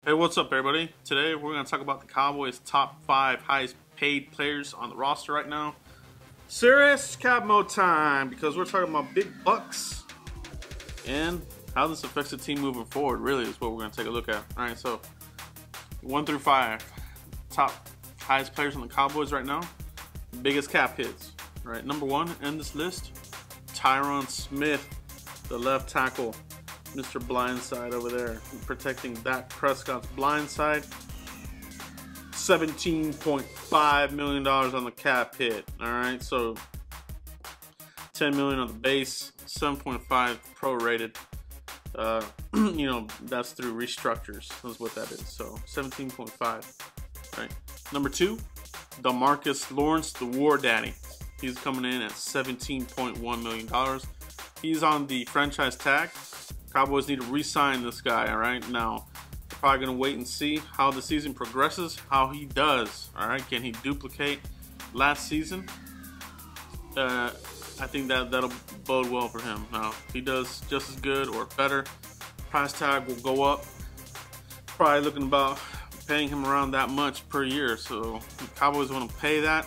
Hey, what's up, everybody? Today we're going to talk about the Cowboys' top 5 highest paid players on the roster right now. Serious cap mode time, because we're talking about big bucks and how this affects the team moving forward. Really is what we're going to take a look at. All right, so 1 through 5, top highest players on the Cowboys right now, biggest cap hits. All right, number 1 in this list, Tyrone Smith, the left tackle. Mr. Blindside over there, protecting Dak Prescott's blindside. $17.5 million on the cap hit. All right, so $10 million on the base, 7.5 prorated. You know, that's through restructures. That's what that is. So 17.5. Right. Number 2, DeMarcus Lawrence, the War Daddy. He's coming in at $17.1 million. He's on the franchise tag. Cowboys need to re-sign this guy, all right? Now, they're probably going to wait and see how the season progresses, how he does, all right? Can he duplicate last season? I think that'll bode well for him. Now, if he does just as good or better, price tag will go up. Probably looking about paying him around that much per year. So, the Cowboys want to pay that,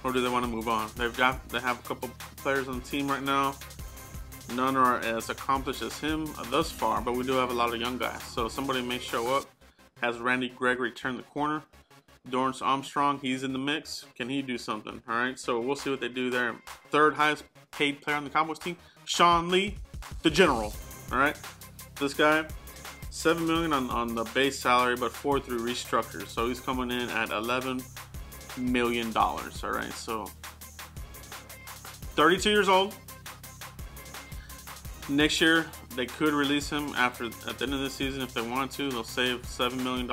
or do they want to move on? They have a couple players on the team right now. None are as accomplished as him thus far, but we do have a lot of young guys. So somebody may show up. Has Randy Gregory turned the corner? Dorrance Armstrong, he's in the mix. Can he do something? All right, so we'll see what they do there. Third highest paid player on the Cowboys team, Sean Lee, the General. All right, this guy, $7 million on the base salary, but 4 through restructures. So he's coming in at $11 million. All right, so 32 years old. Next year, they could release him at the end of the season if they wanted to. They'll save $7 million.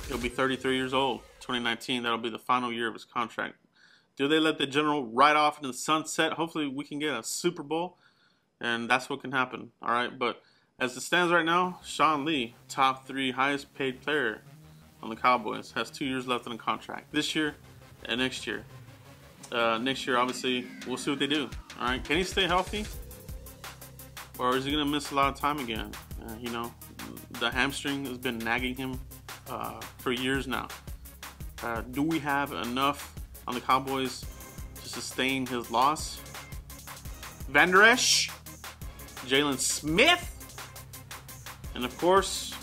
He'll be 33 years old. 2019, that'll be the final year of his contract. Do they let the General ride off in the sunset? Hopefully, we can get a Super Bowl, and that's what can happen. All right, but as it stands right now, Sean Lee, top 3 highest paid player on the Cowboys, has 2 years left in the contract. This year and next year. Next year, obviously, we'll see what they do. All right, can he stay healthy, or is he gonna miss a lot of time again? You know, the hamstring has been nagging him for years now. Do we have enough on the Cowboys to sustain his loss? Van Der Esch, Jalen Smith, and of course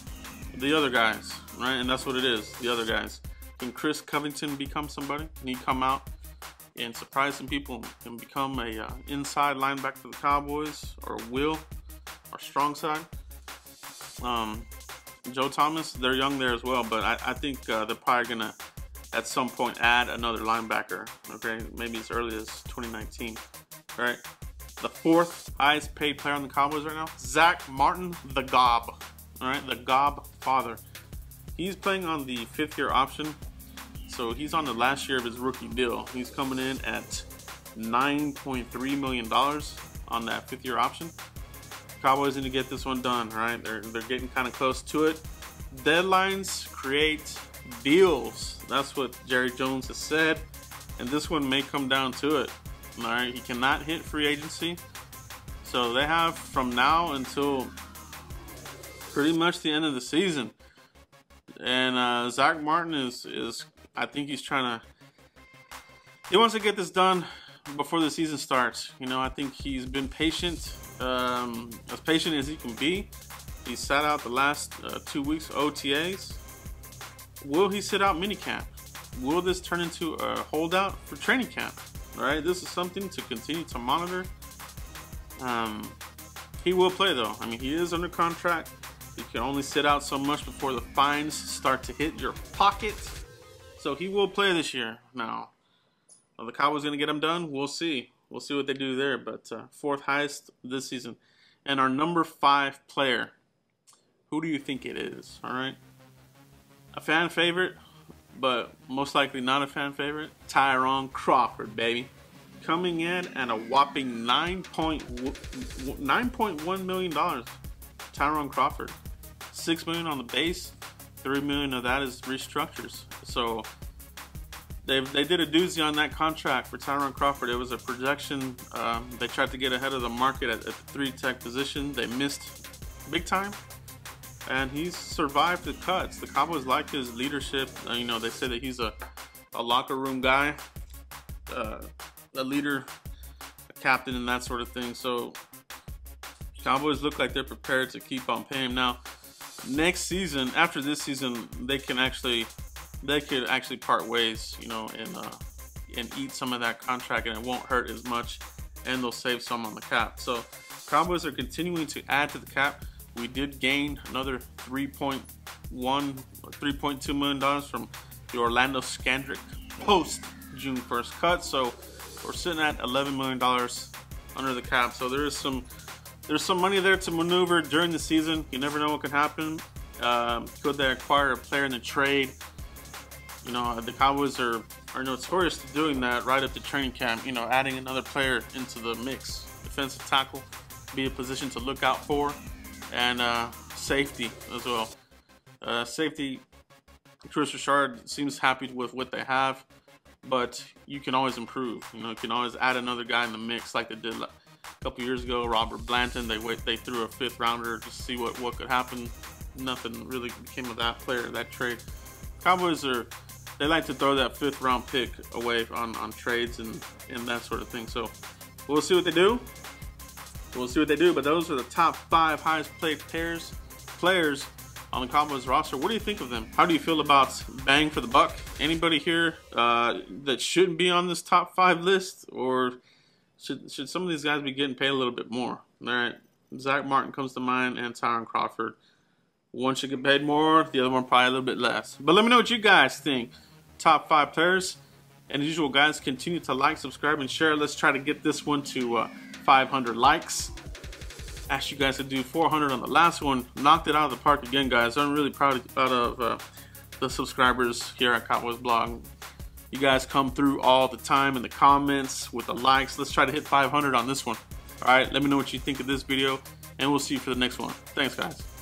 the other guys, right? And that's what it is, the other guys. Can Chris Covington become somebody? Can he come out and surprise some people and become a inside linebacker for the Cowboys, or will, or strong side? Joe Thomas, they're young there as well, but I think they're probably gonna at some point add another linebacker. Okay, maybe as early as 2019. All right, the 4th highest paid player on the Cowboys right now, Zack Martin, the Gob. All right, the Gob father. He's playing on the 5th year option. So he's on the last year of his rookie deal. He's coming in at $9.3 million on that 5th year option. Cowboys need to get this one done, right? They're getting kind of close to it. Deadlines create deals. That's what Jerry Jones has said, and this one may come down to it. All right, he cannot hit free agency, so they have from now until pretty much the end of the season. And Zack Martin is I think he's he wants to get this done before the season starts. You know, I think he's been patient, as patient as he can be. He sat out the last 2 weeks OTAs. Will he sit out minicamp? Will this turn into a holdout for training camp? All right, this is something to continue to monitor. He will play though. I mean, he is under contract. You can only sit out so much before the fines start to hit your pocket. So he will play this year. Now, are the Cowboys going to get him done? We'll see. We'll see what they do there. But 4th highest this season. And our number 5 player, who do you think it is? All right. A fan favorite, but most likely not a fan favorite. Tyrone Crawford, baby. Coming in at a whopping $9.1 million. Tyrone Crawford. $6 million on the base. $3 million of that is restructures. So they did a doozy on that contract for Tyrone Crawford. It was a projection. They tried to get ahead of the market at the 3 tech position. They missed big time, and he's survived the cuts. The Cowboys like his leadership. You know, they say that he's a locker room guy, a leader, a captain, and that sort of thing. So Cowboys look like they're prepared to keep on paying him. Now, next season, after this season, they could actually part ways, you know, and eat some of that contract, and it won't hurt as much, and they'll save some on the cap. So Cowboys are continuing to add to the cap. We did gain another $3.1 or $3.2 million from the Orlando Scandrick post June 1st cut. So we're sitting at $11 million under the cap. So there's some money there to maneuver during the season. You never know what can happen. Could they acquire a player in the trade? You know, the Cowboys are notorious for doing that right up to training camp. You know, adding another player into the mix. Defensive tackle, be a position to look out for, and safety as well. Safety, Chris Richard seems happy with what they have, but you can always improve. You know, you can always add another guy in the mix like they did a couple years ago. Robert Blanton, they threw a 5th rounder to see what could happen. Nothing really came of that player, that trade. Cowboys they like to throw that 5th round pick away on trades and that sort of thing. So we'll see what they do. But those are the top 5 highest paid players on the Cowboys roster. What do you think of them? How do you feel about bang for the buck? Anybody here that shouldn't be on this top 5 list, or should some of these guys be getting paid a little bit more? All right, Zack Martin comes to mind, and Tyrone Crawford. One should get paid more, the other one probably a little bit less. But let me know what you guys think. Top 5 players. And as usual, guys, continue to like, subscribe, and share. Let's try to get this one to 500 likes. Asked you guys to do 400 on the last one. Knocked it out of the park again, guys. I'm really proud of the subscribers here at Cowboys Blog. You guys come through all the time in the comments with the likes. Let's try to hit 500 on this one. All right, let me know what you think of this video, and we'll see you for the next one. Thanks, guys.